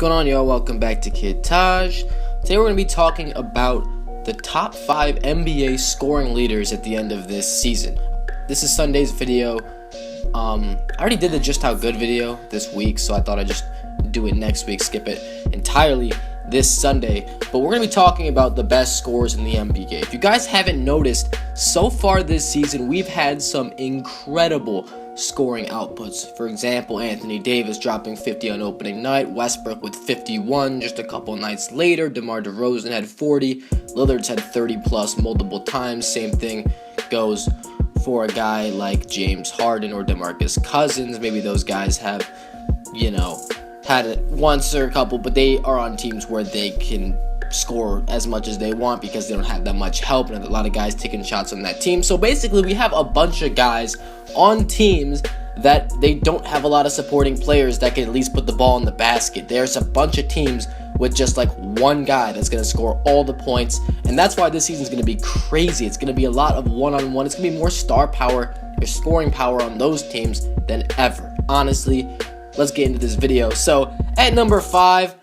going on, y'all? Welcome back to Kid Taj. Today we're going to be talking about the top 5 NBA scoring leaders at the end of this season. This is Sunday's video. I already did the Just How Good video this week, so I thought I'd just do it next week, skip it entirely this Sunday. But we're going to be talking about the best scorers in the NBA. If you guys haven't noticed, so far this season, we've had some incredible scoring outputs. For example, Anthony Davis dropping 50 on opening night, Westbrook with 51 just a couple nights later, DeMar DeRozan had 40, Lillard's had 30 plus multiple times. Same thing goes for a guy like James Harden or DeMarcus Cousins. Maybe those guys have, had it once or a couple, but they are on teams where they can score as much as they want because they don't have that much help, and a lot of guys taking shots on that team. So basically, we have a bunch of guys on teams that they don't have a lot of supporting players that can at least put the ball in the basket. There's a bunch of teams with just like one guy that's going to score all the points, and that's why this season is going to be crazy. It's going to be a lot of one-on-one. It's going to be more star power or scoring power on those teams than ever. Honestly, let's get into this video. So at number 5,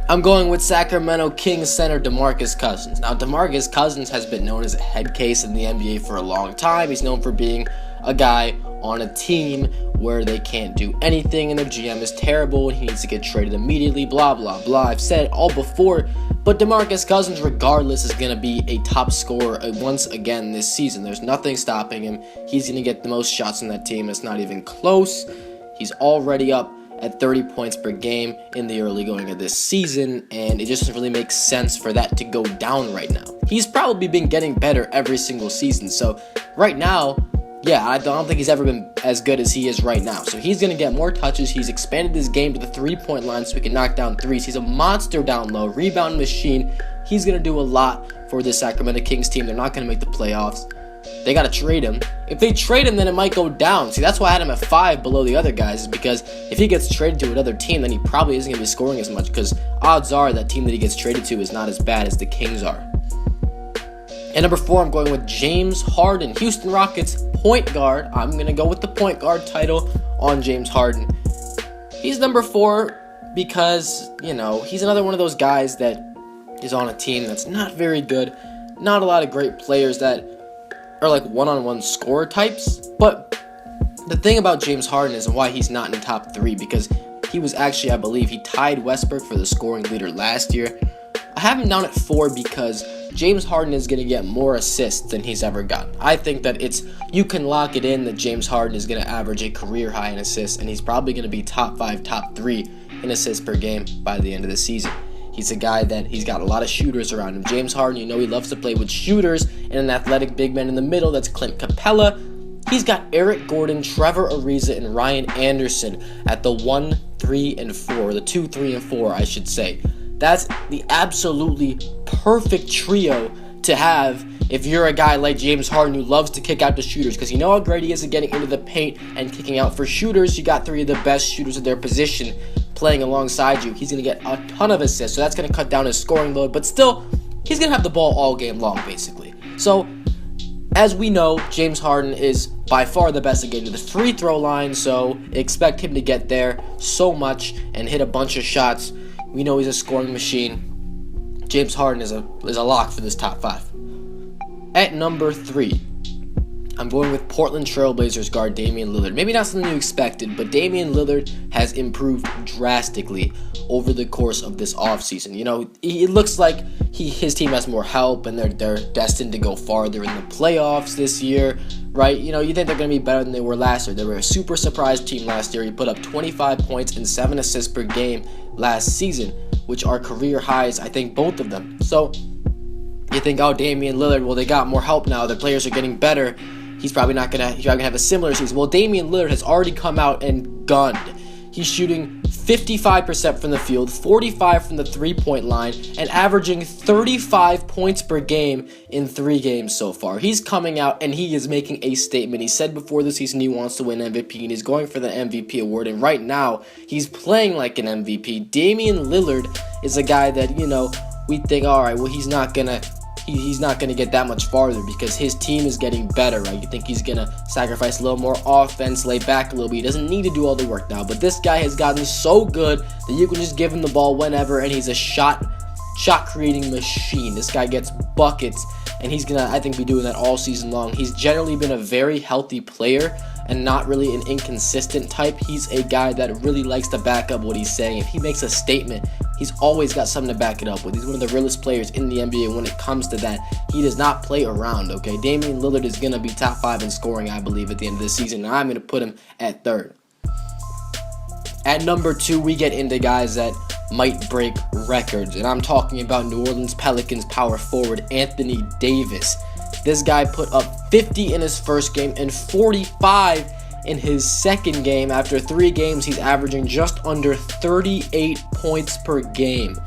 I'm going with Sacramento Kings center DeMarcus Cousins. Now, DeMarcus Cousins has been known as a head case in the NBA for a long time. He's known for being a guy on a team where they can't do anything and their GM is terrible and he needs to get traded immediately, blah, blah, blah. I've said it all before, but DeMarcus Cousins, regardless, is going to be a top scorer once again this season. There's nothing stopping him. He's going to get the most shots on that team. It's not even close. He's already up at 30 points per game in the early going of this season, and it just doesn't really make sense for that to go down right now. He's probably been getting better every single season, so right now, yeah, I don't think he's ever been as good as he is right now. So he's going to get more touches. He's expanded his game to the three-point line so he can knock down threes. He's a monster down low, rebound machine. He's going to do a lot for this Sacramento Kings team. They're not going to make the playoffs. They got to trade him. If they trade him, then it might go down. See, that's why I had him at 5 below the other guys, is because if he gets traded to another team, then he probably isn't going to be scoring as much, because odds are that team that he gets traded to is not as bad as the Kings are. At number 4, I'm going with James Harden, Houston Rockets point guard. I'm going to go with the point guard title on James Harden. He's number 4 because, he's another one of those guys that is on a team that's not very good. Not a lot of great players that are like one-on-one scorer types. But the thing about James Harden is, and why he's not in the top 3, because he was actually, I believe, he tied Westbrook for the scoring leader last year. I have him down at 4 because James Harden is going to get more assists than he's ever gotten. I think that you can lock it in that James Harden is going to average a career high in assists, and he's probably going to be top 5, top 3 in assists per game by the end of the season. He's a guy that he's got a lot of shooters around him. James Harden, he loves to play with shooters and an athletic big man in the middle. That's Clint Capella. He's got Eric Gordon, Trevor Ariza, and Ryan Anderson at the 1, 3, and 4. The 2, 3, and 4, I should say. That's the absolutely perfect trio to have if you're a guy like James Harden who loves to kick out to shooters, because you know how great he is at getting into the paint and kicking out for shooters. You got 3 of the best shooters of their position playing alongside you. He's going to get a ton of assists, so that's going to cut down his scoring load, but still, he's going to have the ball all game long, basically. So, as we know, James Harden is by far the best at getting to the free throw line, so expect him to get there so much and hit a bunch of shots. We know he's a scoring machine. James Harden is a lock for this top 5. At number 3, I'm going with Portland Trailblazers guard Damian Lillard. Maybe not something you expected, but Damian Lillard has improved drastically over the course of this offseason. It looks like his team has more help, and they're destined to go farther in the playoffs this year, right? You think they're going to be better than they were last year. They were a super surprise team last year. He put up 25 points and 7 assists per game last season, which are career highs, I think, both of them. So you think, oh, Damian Lillard, well, they got more help now. Their players are getting better. He's probably gonna have a similar season. Well, Damian Lillard has already come out and gunned. He's shooting 55% from the field, 45% from the three-point line, and averaging 35 points per game in 3 games so far. He's coming out and he is making a statement. He said before the season he wants to win MVP, and he's going for the MVP award, and right now he's playing like an MVP. Damian Lillard is a guy that, we think, all right, well, he's not gonna he's not going to get that much farther because his team is getting better, right? You think he's going to sacrifice a little more offense, lay back a little bit. He doesn't need to do all the work now, but this guy has gotten so good that you can just give him the ball whenever, and he's a shot creating machine. This guy gets buckets, and he's going to, I think, be doing that all season long. He's generally been a very healthy player and not really an inconsistent type. He's a guy that really likes to back up what he's saying. If he makes a statement, he's always got something to back it up with. He's one of the realest players in the NBA when it comes to that. He does not play around, okay? Damian Lillard is going to be top 5 in scoring, I believe, at the end of the season, and I'm going to put him at 3rd. At number 2, we get into guys that might break records, and I'm talking about New Orleans Pelicans power forward Anthony Davis. This guy put up 50 in his first game and 45 in his second game. After 3 games, he's averaging just under 38 points per game.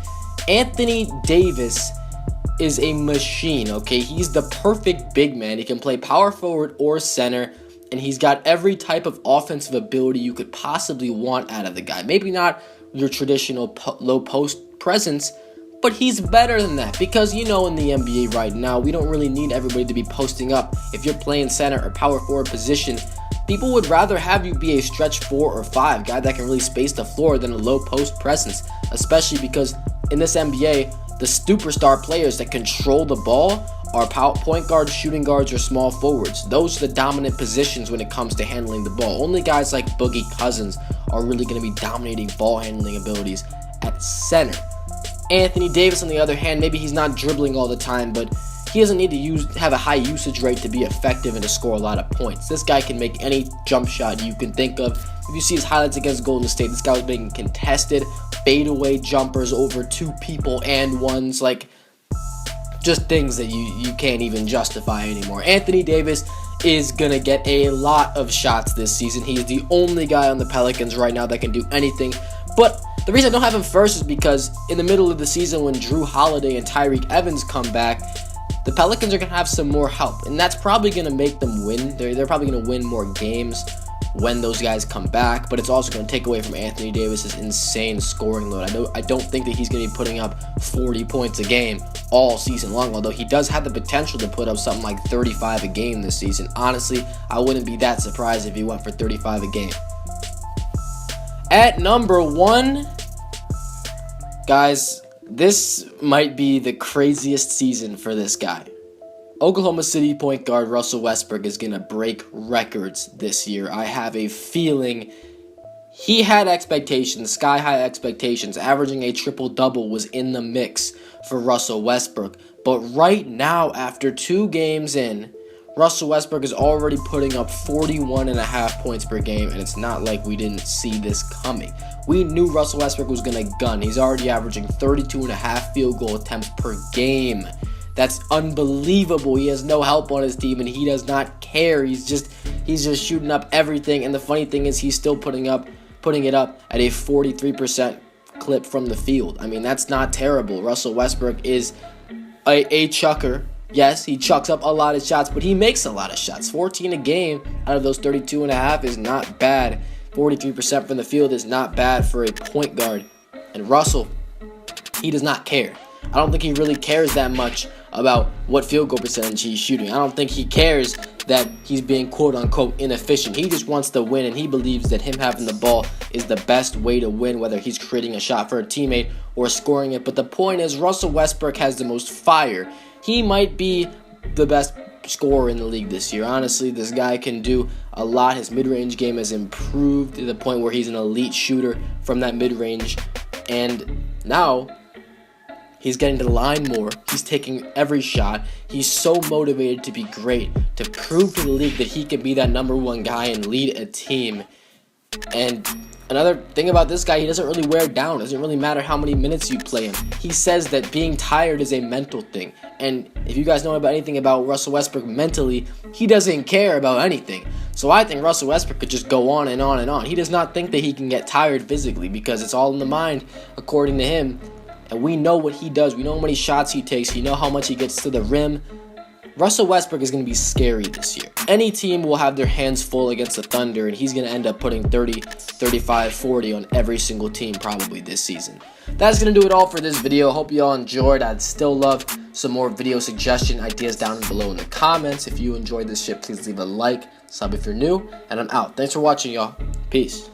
Anthony Davis is a machine, okay? He's the perfect big man. He can play power forward or center, and he's got every type of offensive ability you could possibly want out of the guy. Maybe not your traditional low post presence, but he's better than that because, you know, in the NBA right now, we don't really need everybody to be posting up. If you're playing center or power forward position, people would rather have you be a stretch 4 or 5 guy that can really space the floor than a low post presence, especially because in this NBA, the superstar players that control the ball are point guards, shooting guards, or small forwards. Those are the dominant positions when it comes to handling the ball. Only guys like Cousins are really going to be dominating ball handling abilities at center. Anthony Davis, on the other hand, maybe he's not dribbling all the time, but he doesn't need to have a high usage rate to be effective and to score a lot of points. This guy can make any jump shot you can think of. If you see his highlights against Golden State, this guy was making contested fadeaway jumpers over 2 people and ones, like just things that you can't even justify anymore. Anthony Davis is going to get a lot of shots this season. He is the only guy on the Pelicans right now that can do anything. But the reason I don't have him first is because in the middle of the season when Drew Holiday and Tyreke Evans come back, the Pelicans are going to have some more help. And that's probably going to make them win. They're probably going to win more games when those guys come back, but it's also going to take away from Anthony Davis's insane scoring load. I don't think that he's going to be putting up 40 points a game all season long, although he does have the potential to put up something like 35 a game this season. Honestly, I wouldn't be that surprised if he went for 35 a game. At number 1, guys, this might be the craziest season for this guy. Oklahoma City point guard Russell Westbrook is going to break records this year. I have a feeling he had expectations, sky-high expectations. Averaging a triple-double was in the mix for Russell Westbrook. But right now, after 2 games in, Russell Westbrook is already putting up 41.5 points per game, and it's not like we didn't see this coming. We knew Russell Westbrook was going to gun. He's already averaging 32.5 field goal attempts per game. That's unbelievable. He has no help on his team, and he does not care. He's just shooting up everything. And the funny thing is, he's still putting it up at a 43% clip from the field. I mean, that's not terrible. Russell Westbrook is a chucker. Yes, he chucks up a lot of shots, but he makes a lot of shots. 14 a game out of those 32.5 is not bad. 43% from the field is not bad for a point guard. And Russell, he does not care. I don't think he really cares that much about what field goal percentage he's shooting. I don't think he cares that he's being quote-unquote inefficient. He just wants to win, and he believes that him having the ball is the best way to win, whether he's creating a shot for a teammate or scoring it. But the point is, Russell Westbrook has the most fire. He might be the best scorer in the league this year. Honestly, this guy can do a lot. His mid-range game has improved to the point where he's an elite shooter from that mid-range. And now he's getting to the line more. He's taking every shot. He's so motivated to be great, to prove to the league that he can be that number 1 guy and lead a team. And another thing about this guy, he doesn't really wear down. It doesn't really matter how many minutes you play him. He says that being tired is a mental thing. And if you guys know about anything about Russell Westbrook mentally, he doesn't care about anything. So I think Russell Westbrook could just go on and on and on. He does not think that he can get tired physically because it's all in the mind, according to him. And we know what he does. We know how many shots he takes. We know how much he gets to the rim. Russell Westbrook is going to be scary this year. Any team will have their hands full against the Thunder, and he's going to end up putting 30, 35, 40 on every single team probably this season. That's going to do it all for this video. Hope you all enjoyed. I'd still love some more video suggestion ideas down below in the comments. If you enjoyed this shit, please leave a like, sub if you're new, and I'm out. Thanks for watching, y'all. Peace.